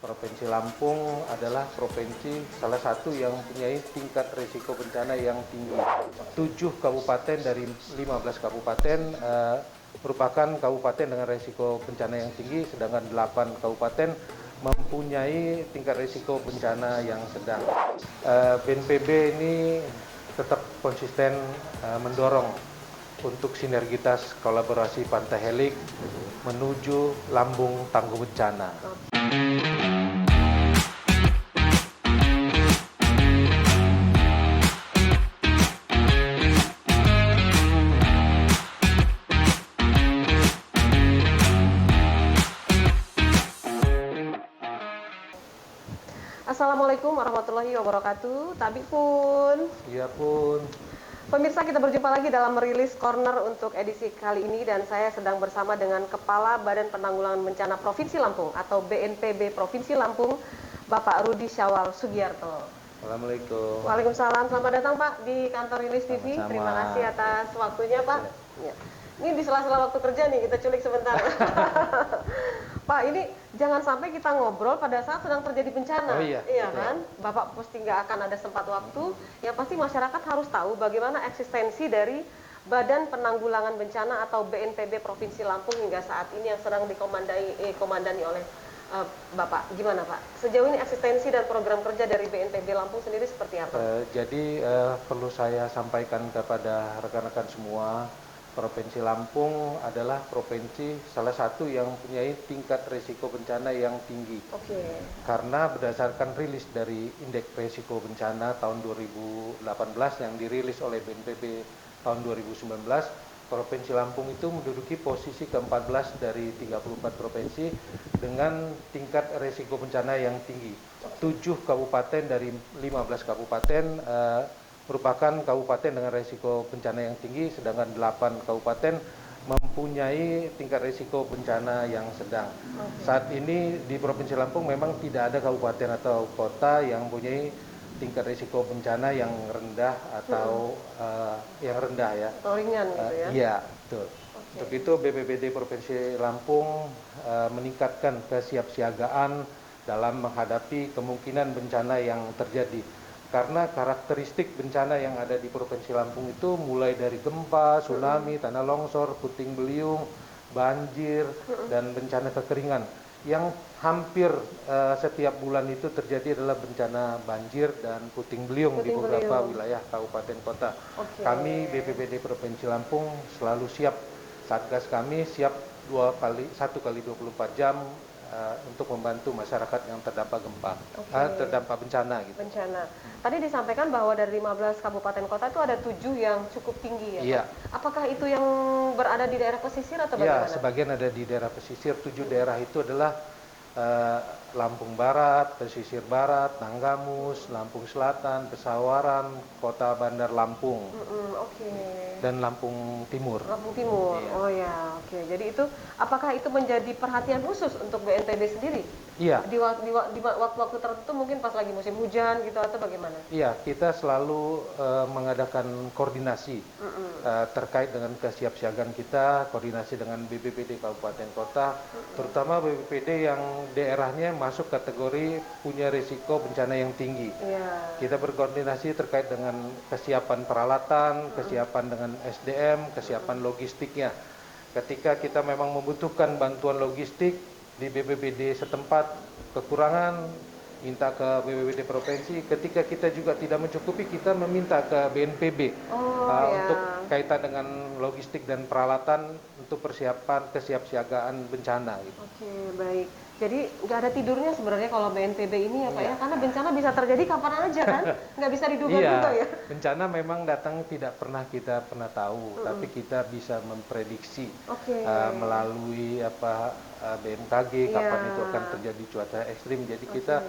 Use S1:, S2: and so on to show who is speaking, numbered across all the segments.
S1: Provinsi Lampung adalah provinsi salah satu yang mempunyai tingkat risiko bencana yang tinggi. 7 kabupaten dari 15 kabupaten merupakan kabupaten dengan risiko bencana yang tinggi, sedangkan 8 kabupaten mempunyai tingkat risiko bencana yang sedang. BNPB ini tetap konsisten mendorong untuk sinergitas kolaborasi Pantai Helik menuju lambung tangguh bencana.
S2: Assalamualaikum warahmatullahi wabarakatuh. Tapi pun,
S1: Iya pun.
S2: pemirsa, kita berjumpa lagi dalam Merilis Corner untuk edisi kali ini, dan saya sedang bersama dengan Kepala Badan Penanggulangan Bencana Provinsi Lampung atau BNPB Provinsi Lampung, Bapak Rudi Syawal Sugiarto.
S1: Assalamualaikum.
S2: Waalaikumsalam, selamat datang Pak di kantor Rilis TV.
S1: Sama-sama.
S2: Terima kasih atas waktunya Pak. Ya. Ini di sela-sela waktu kerja nih, kita culik sebentar. Pak, ini jangan sampai kita ngobrol pada saat sedang terjadi bencana.
S1: Oh iya,
S2: Iya
S1: betul.
S2: kan? Bapak pasti nggak akan ada sempat waktu. Yang pasti masyarakat harus tahu bagaimana eksistensi dari Badan Penanggulangan Bencana atau BNPB Provinsi Lampung hingga saat ini yang sedang dikomandani oleh Bapak. Gimana Pak? Sejauh ini eksistensi dan program kerja dari BNPB Lampung sendiri seperti apa?
S1: Jadi perlu saya sampaikan kepada rekan-rekan semua, Provinsi Lampung adalah provinsi salah satu yang mempunyai tingkat risiko bencana yang tinggi.
S2: Oke.
S1: Karena berdasarkan rilis dari Indeks Risiko Bencana tahun 2018 yang dirilis oleh BNPB tahun 2019, Provinsi Lampung itu menduduki posisi ke-14 dari 34 provinsi dengan tingkat risiko bencana yang tinggi. 7 kabupaten dari 15 kabupaten merupakan kabupaten dengan risiko bencana yang tinggi, sedangkan 8 kabupaten mempunyai tingkat risiko bencana yang sedang. Saat ini di Provinsi Lampung memang tidak ada kabupaten atau kota yang mempunyai tingkat risiko bencana yang rendah atau yang rendah ya.
S2: Atau ringan gitu ya?
S1: Iya, betul. Untuk itu BPBD Provinsi Lampung meningkatkan kesiapsiagaan dalam menghadapi kemungkinan bencana yang terjadi. Karena karakteristik bencana yang ada di Provinsi Lampung itu mulai dari gempa, tsunami, tanah longsor, puting beliung, banjir, dan bencana kekeringan. Yang hampir setiap bulan itu terjadi adalah bencana banjir dan puting beliung di beberapa wilayah kabupaten kota. Kami BPBD Provinsi Lampung selalu siap, Satgas kami siap 1 kali 24 jam untuk membantu masyarakat yang terdampak gempa, terdampak bencana gitu.
S2: Bencana. Tadi disampaikan bahwa dari 15 kabupaten kota itu ada 7 yang cukup tinggi ya,
S1: Iya.
S2: Pak? Apakah itu yang berada di daerah pesisir atau
S1: Iya,
S2: bagaimana?
S1: sebagian ada di daerah pesisir. 7 daerah itu adalah Lampung Barat, Pesisir Barat, Nanggamus, Lampung Selatan, Pesawaran, Kota Bandar Lampung, dan Lampung Timur.
S2: Lampung Timur.
S1: Iya.
S2: Oh ya, oke. Jadi itu, apakah itu menjadi perhatian khusus untuk BNPB sendiri?
S1: Iya.
S2: Di waktu-waktu tertentu mungkin pas lagi musim hujan gitu atau bagaimana?
S1: Iya, kita selalu mengadakan koordinasi terkait dengan kesiapsiagaan kita, koordinasi dengan BPBD Kabupaten Kota, terutama BPBD yang daerahnya masuk kategori punya risiko bencana yang tinggi.
S2: Iya.
S1: Kita berkoordinasi terkait dengan kesiapan peralatan, kesiapan dengan SDM, kesiapan logistiknya. Ketika kita memang membutuhkan bantuan logistik di BPBD setempat kekurangan, minta ke BPBD provinsi. Ketika kita juga tidak mencukupi, kita meminta ke BNPB untuk kaitan dengan logistik dan peralatan untuk persiapan kesiapsiagaan bencana. Gitu.
S2: Oke, baik. Jadi nggak ada tidurnya sebenarnya kalau BNPB ini ya Pak ya, karena bencana bisa terjadi kapan aja kan, nggak bisa diduga-duga ya.
S1: Bencana memang datang tidak pernah kita tahu, tapi kita bisa memprediksi melalui BMKG kapan itu akan terjadi cuaca ekstrim. Jadi kita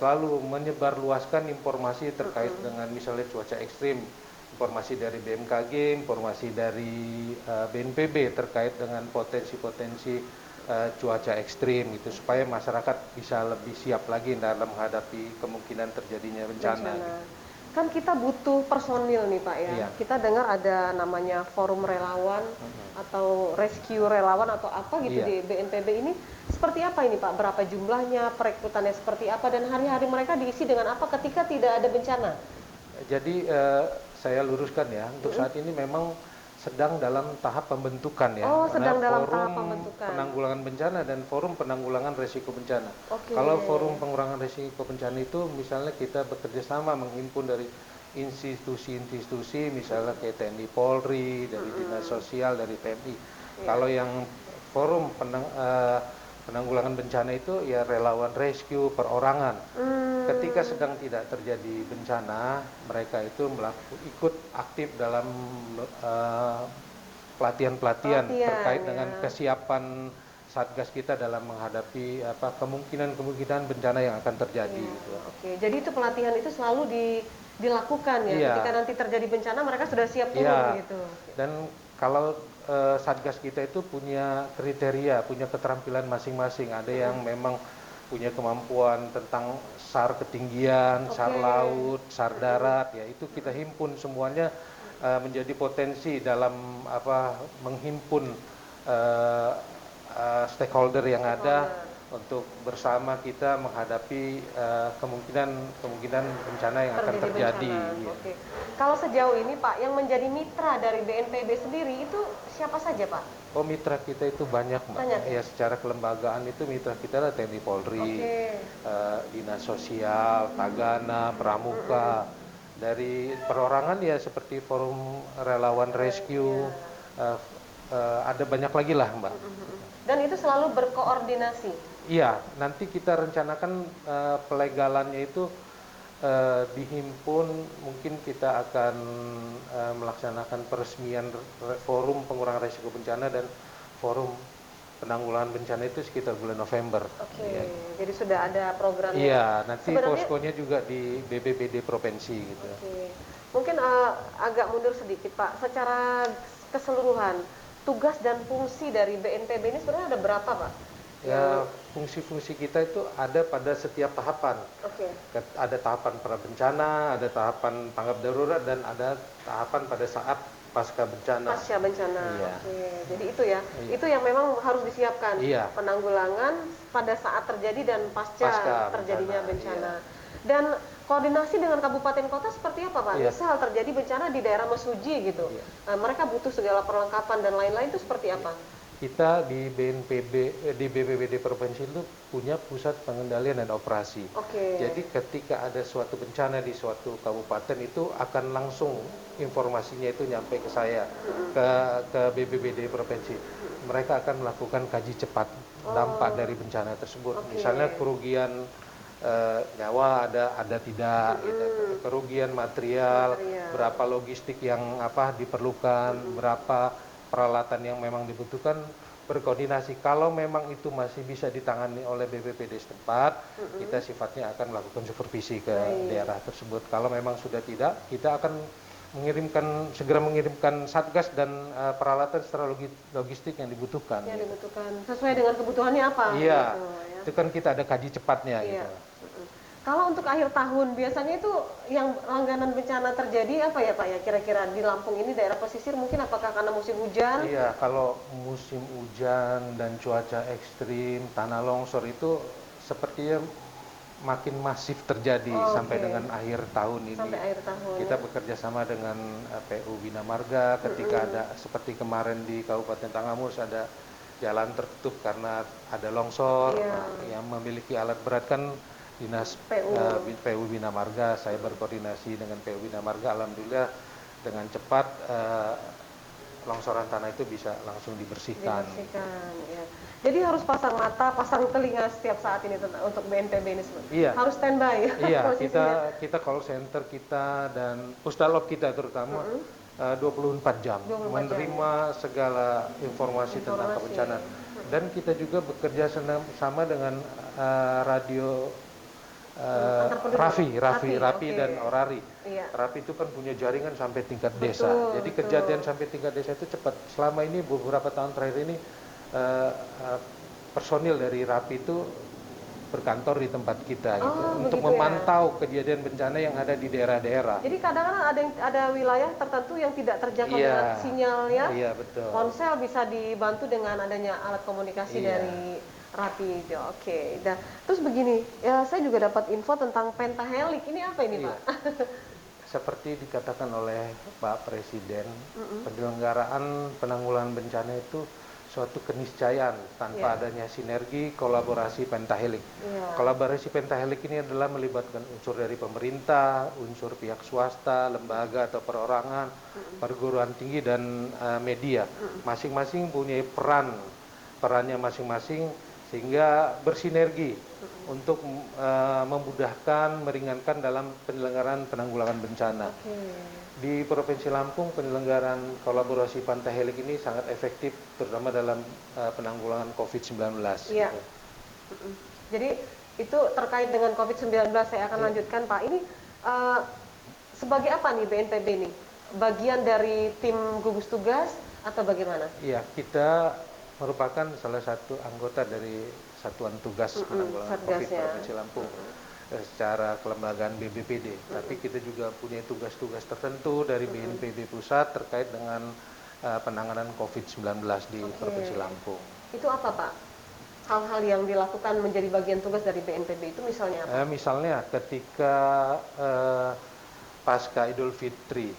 S1: selalu menyebarluaskan informasi terkait dengan misalnya cuaca ekstrim, informasi dari BMKG, informasi dari BNPB terkait dengan potensi-potensi cuaca ekstrim gitu, supaya masyarakat bisa lebih siap lagi dalam menghadapi kemungkinan terjadinya bencana.
S2: kan kita butuh personil nih Pak ya.
S1: Iya.
S2: Kita dengar ada namanya forum relawan atau rescue relawan atau apa gitu
S1: Iya.
S2: di BNPB ini. Seperti apa ini Pak? Berapa jumlahnya, perekrutannya seperti apa, dan hari-hari mereka diisi dengan apa ketika tidak ada bencana?
S1: Jadi saya luruskan ya, untuk saat ini memang sedang dalam tahap pembentukan ya.
S2: Oh, sedang dalam
S1: Forum
S2: tahap pembentukan.
S1: penanggulangan bencana dan forum penanggulangan risiko bencana.
S2: Oke.
S1: Kalau forum pengurangan risiko bencana itu misalnya kita bekerja sama menghimpun dari institusi-institusi misalnya kayak TNI Polri, dari Dinas Sosial, dari PMI. Kalau yang forum penanggulangan bencana itu ya relawan rescue perorangan. Ketika sedang tidak terjadi bencana, mereka itu ikut aktif dalam pelatihan-pelatihan terkait dengan kesiapan Satgas kita dalam menghadapi kemungkinan-kemungkinan bencana yang akan terjadi. Gitu.
S2: Oke, jadi itu pelatihan itu selalu dilakukan ya.
S1: Iya.
S2: Ketika nanti terjadi bencana mereka sudah siap turun gitu.
S1: Dan kalau Satgas kita itu punya kriteria, punya keterampilan masing-masing. Ada yang memang punya kemampuan tentang SAR ketinggian, SAR laut, SAR darat, ya itu kita himpun semuanya menjadi potensi dalam menghimpun stakeholder yang ada untuk bersama kita menghadapi kemungkinan bencana yang akan terjadi. Ya.
S2: Oke. Kalau sejauh ini Pak, yang menjadi mitra dari BNPB sendiri itu siapa saja Pak?
S1: Oh, mitra kita itu banyak Mbak.
S2: Banyak,
S1: ya secara kelembagaan itu mitra kita adalah TNI Polri, Dinas Sosial, Tagana, Pramuka. Dari perorangan ya seperti forum relawan rescue, ada banyak lagi lah Mbak.
S2: Dan itu selalu berkoordinasi?
S1: Iya, nanti kita rencanakan pelegalannya itu dihimpun, mungkin kita akan melaksanakan peresmian forum pengurangan risiko bencana dan forum penanggulangan bencana itu sekitar bulan November.
S2: Oke,
S1: Ya.
S2: jadi sudah ada programnya.
S1: Iya, nanti
S2: Sebenarnya,
S1: poskonya juga di BPBD provinsi gitu.
S2: Oke. Mungkin agak mundur sedikit Pak, secara keseluruhan tugas dan fungsi dari BNPB ini sebenarnya ada berapa Pak?
S1: Ya, fungsi-fungsi kita itu ada pada setiap tahapan.
S2: Oke.
S1: Ada tahapan pra bencana, ada tahapan tanggap darurat, dan ada tahapan pada saat pasca bencana.
S2: Pasca bencana.
S1: Iya.
S2: Oke. Jadi itu ya.
S1: Iya.
S2: Itu yang memang harus disiapkan.
S1: Iya.
S2: Penanggulangan pada saat terjadi dan pasca terjadinya bencana. Dan koordinasi dengan kabupaten kota seperti apa Pak?
S1: Iya.
S2: Misal terjadi bencana di daerah Mesuji gitu.
S1: Iya.
S2: Mereka butuh segala perlengkapan dan lain-lain itu seperti apa?
S1: Kita di di BPBD provinsi itu punya pusat pengendalian dan operasi.
S2: Oke.
S1: Jadi ketika ada suatu bencana di suatu kabupaten itu akan langsung informasinya itu nyampe ke saya, ke BPBD provinsi. Mereka akan melakukan kaji cepat dampak dari bencana tersebut. Misalnya kerugian nyawa ada tidak, gitu. Kerugian material, berapa logistik yang diperlukan, berapa peralatan yang memang dibutuhkan, berkoordinasi. Kalau memang itu masih bisa ditangani oleh BPBD setempat, kita sifatnya akan melakukan supervisi ke daerah tersebut. Kalau memang sudah tidak, kita akan segera mengirimkan satgas dan peralatan secara logistik yang dibutuhkan.
S2: Yang dibutuhkan sesuai dengan kebutuhannya apa?
S1: Iya,
S2: gitu, ya.
S1: itu kan kita ada kaji cepatnya.
S2: Iya.
S1: Gitu.
S2: Kalau untuk akhir tahun biasanya itu yang langganan bencana terjadi apa ya Pak ya, kira-kira di Lampung ini daerah pesisir, mungkin apakah karena musim hujan?
S1: Iya, kalau musim hujan dan cuaca ekstrim, tanah longsor itu sepertinya makin masif terjadi sampai dengan akhir tahun ini.
S2: Sampai akhir tahun.
S1: Kita bekerja sama dengan PU Bina Marga ketika ada seperti kemarin di Kabupaten Tangamus ada jalan tertutup karena ada longsor. Nah, yang memiliki alat berat kan Dinas PU Bina Marga. Saya berkoordinasi dengan PU Bina Marga, alhamdulillah dengan cepat longsoran tanah itu bisa langsung dibersihkan.
S2: Ya. Jadi harus pasang mata, pasang telinga setiap saat ini untuk BNPB ini sebenarnya.
S1: Iya.
S2: Harus standby.
S1: Iya, kita call center kita dan Pusdalop kita terutama 24 jam
S2: 24
S1: menerima segala informasi tentang kebencanaan. Dan kita juga bekerja sama dengan radio Rafi dan Orari.
S2: Iya.
S1: Rafi itu kan punya jaringan sampai tingkat desa. Jadi kejadian sampai tingkat desa itu cepat. Selama ini beberapa tahun terakhir ini personil dari Rafi itu berkantor di tempat kita gitu,
S2: Oh,
S1: untuk
S2: begitu ya.
S1: memantau kejadian bencana yang ada di daerah-daerah.
S2: Jadi kadang-kadang ada wilayah tertentu yang tidak terjangkau
S1: Iya,
S2: dengan sinyalnya.
S1: iya betul.
S2: Ponsel bisa dibantu dengan adanya alat komunikasi
S1: Iya.
S2: dari RAPI itu. Oke. Dan terus begini, ya saya juga dapat info tentang pentahelik. Ini apa ini,
S1: Iya.
S2: Pak?
S1: Seperti dikatakan oleh Pak Presiden, penyelenggaraan penanggulangan bencana itu suatu keniscayaan tanpa
S2: Iya.
S1: adanya sinergi kolaborasi pentahelik.
S2: Iya.
S1: Kolaborasi pentahelik ini adalah melibatkan unsur dari pemerintah, unsur pihak swasta, lembaga atau perorangan, perguruan tinggi dan media. Masing-masing punya perannya masing-masing sehingga bersinergi untuk memudahkan, meringankan dalam penyelenggaraan penanggulangan bencana.
S2: Oke.
S1: Di Provinsi Lampung, penyelenggaraan kolaborasi pentahelik ini sangat efektif, terutama dalam penanggulangan COVID-19.
S2: Iya.
S1: gitu.
S2: Jadi itu terkait dengan COVID-19 saya akan lanjutkan, Pak. Ini sebagai apa nih BNPB ini? Bagian dari tim gugus tugas atau bagaimana?
S1: Iya, kita merupakan salah satu anggota dari Satuan Tugas Penanggulangan COVID
S2: Satgasnya.
S1: Provinsi Lampung secara kelembagaan BBPD. Tapi kita juga punya tugas-tugas tertentu dari BNPB Pusat terkait dengan penanganan COVID-19 di Provinsi Lampung.
S2: Itu apa, Pak? Hal-hal yang dilakukan menjadi bagian tugas dari BNPB itu misalnya apa?
S1: Misalnya ketika pasca Idul Fitri,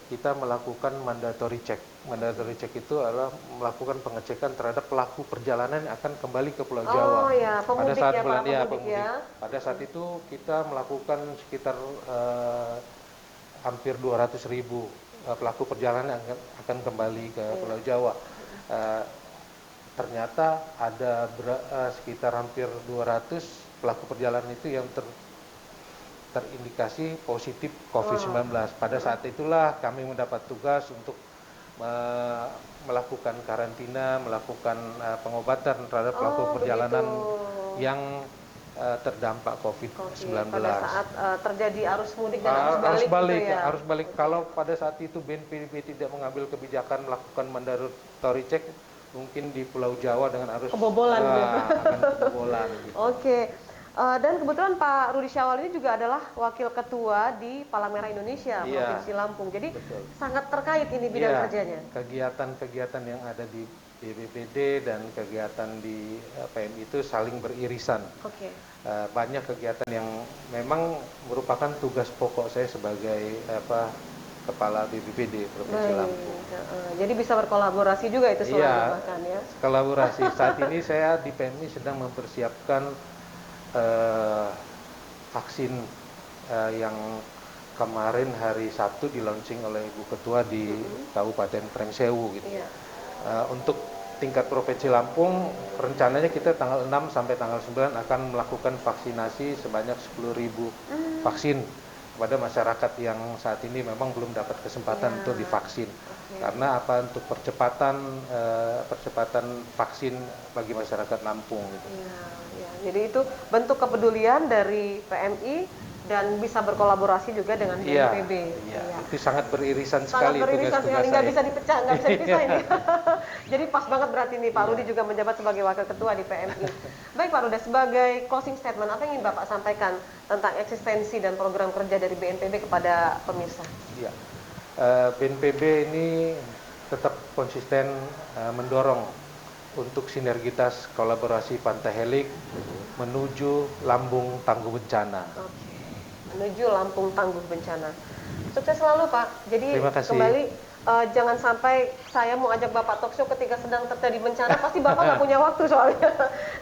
S1: kita melakukan mandatory check. Mandatory check itu adalah melakukan pengecekan terhadap pelaku perjalanan yang akan kembali ke Pulau Jawa.
S2: Oh ya,
S1: Pada
S2: pemudik
S1: saat
S2: ya,
S1: bulan
S2: para
S1: ya,
S2: pemudik ya.
S1: Pada saat itu kita melakukan sekitar hampir 200.000 pelaku perjalanan yang akan kembali ke Pulau Jawa. Ternyata ada sekitar hampir 200 pelaku perjalanan itu yang terindikasi positif COVID-19. Pada saat itulah kami mendapat tugas untuk melakukan karantina, melakukan pengobatan terhadap pelaku perjalanan yang terdampak COVID-19.
S2: Pada saat terjadi arus mudik dan arus balik gitu ya?
S1: Arus balik. Kalau pada saat itu BNPB tidak mengambil kebijakan melakukan mandatory check, mungkin di Pulau Jawa dengan arus
S2: kebobolan
S1: akan kebobolan. Gitu.
S2: Oke. Dan kebetulan Pak Rudi Syawal ini juga adalah Wakil Ketua di Palang Merah Indonesia Provinsi Lampung. Jadi sangat terkait ini bidang kerjanya.
S1: Kegiatan-kegiatan yang ada di BBPD dan kegiatan di PMI itu saling beririsan.
S2: Oke.
S1: Banyak kegiatan yang memang merupakan tugas pokok saya sebagai Kepala BBPD Provinsi Lampung.
S2: Jadi bisa berkolaborasi juga itu selalu bahkan ya.
S1: Kolaborasi. Saat ini saya di PMI sedang mempersiapkan vaksin yang kemarin hari Sabtu di launching oleh Ibu Ketua di Kabupaten Prengsewu gitu. Untuk tingkat Provinsi Lampung rencananya kita tanggal 6 sampai tanggal 9 akan melakukan vaksinasi sebanyak 10.000 vaksin kepada masyarakat yang saat ini memang belum dapat kesempatan untuk divaksin. Karena apa, untuk percepatan vaksin bagi masyarakat Lampung gitu.
S2: Jadi itu bentuk kepedulian dari PMI dan bisa berkolaborasi juga dengan BNPB.
S1: Itu sangat beririsan sekali.
S2: Sangat beririsan sekali, nggak bisa dipecah, nggak bisa dipisah ini. Jadi pas banget berarti nih Pak Rudi juga menjabat sebagai Wakil Ketua di PMI. Baik Pak Rudi, sebagai closing statement, apa yang ingin Bapak sampaikan tentang eksistensi dan program kerja dari BNPB kepada pemirsa?
S1: Iya, BNPB ini tetap konsisten mendorong untuk sinergitas kolaborasi pentahelik menuju Lampung Tangguh Bencana.
S2: Oke. Menuju Lampung Tangguh Bencana. Sukses selalu Pak. Jadi
S1: Terima kasih.
S2: kembali jangan sampai saya mau ajak Bapak talk show ketika sedang terjadi bencana, pasti Bapak nggak punya waktu soalnya.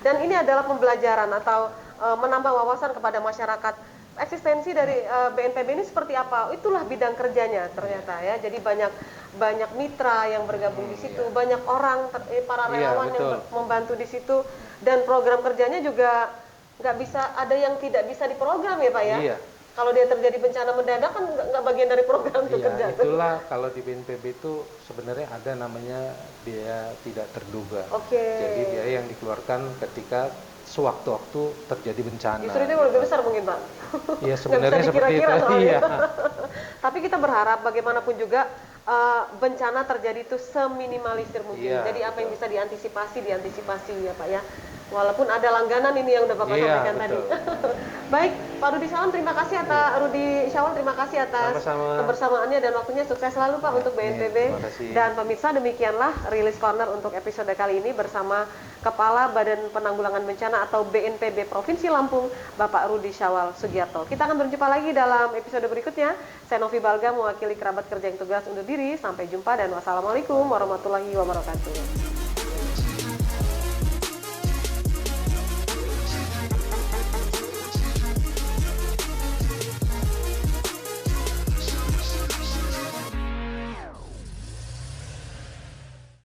S2: Dan ini adalah pembelajaran atau menambah wawasan kepada masyarakat. Eksistensi dari BNPB ini seperti apa? Itulah bidang kerjanya ternyata ya. Jadi banyak mitra yang bergabung di situ, banyak orang para relawan yang membantu di situ, dan program kerjanya juga nggak bisa, ada yang tidak bisa diprogram ya Pak ya.
S1: Iya.
S2: Kalau dia terjadi bencana mendadak kan nggak bagian dari program itu kerja.
S1: Itulah kalau di BNPB itu sebenarnya ada namanya biaya tidak terduga. Jadi biaya yang dikeluarkan ketika sewaktu-waktu terjadi bencana.
S2: Justru itu lebih besar mungkin Pak.
S1: Iya sebenarnya seperti itu. Iya.
S2: Tapi kita berharap bagaimanapun juga bencana terjadi itu seminimalisir mungkin. Jadi apa yang bisa diantisipasi ya Pak ya. Walaupun ada langganan ini yang udah Bapak
S1: Iya,
S2: sampaikan tadi.
S1: betul.
S2: Baik, Pak Rudi Syawal terima kasih atas Rudi Syawal terima kasih atas
S1: Sama-sama.
S2: kebersamaannya dan waktunya. Sukses selalu Pak untuk BNPB.
S1: Terima kasih.
S2: Dan pemirsa, demikianlah Rilis Corner untuk episode kali ini bersama Kepala Badan Penanggulangan Bencana atau BNPB Provinsi Lampung, Bapak Rudi Syawal Sugiarto. Kita akan berjumpa lagi dalam episode berikutnya. Saya Novi Balga mewakili kerabat kerja yang tugas undur diri. Sampai jumpa dan wassalamualaikum warahmatullahi wabarakatuh.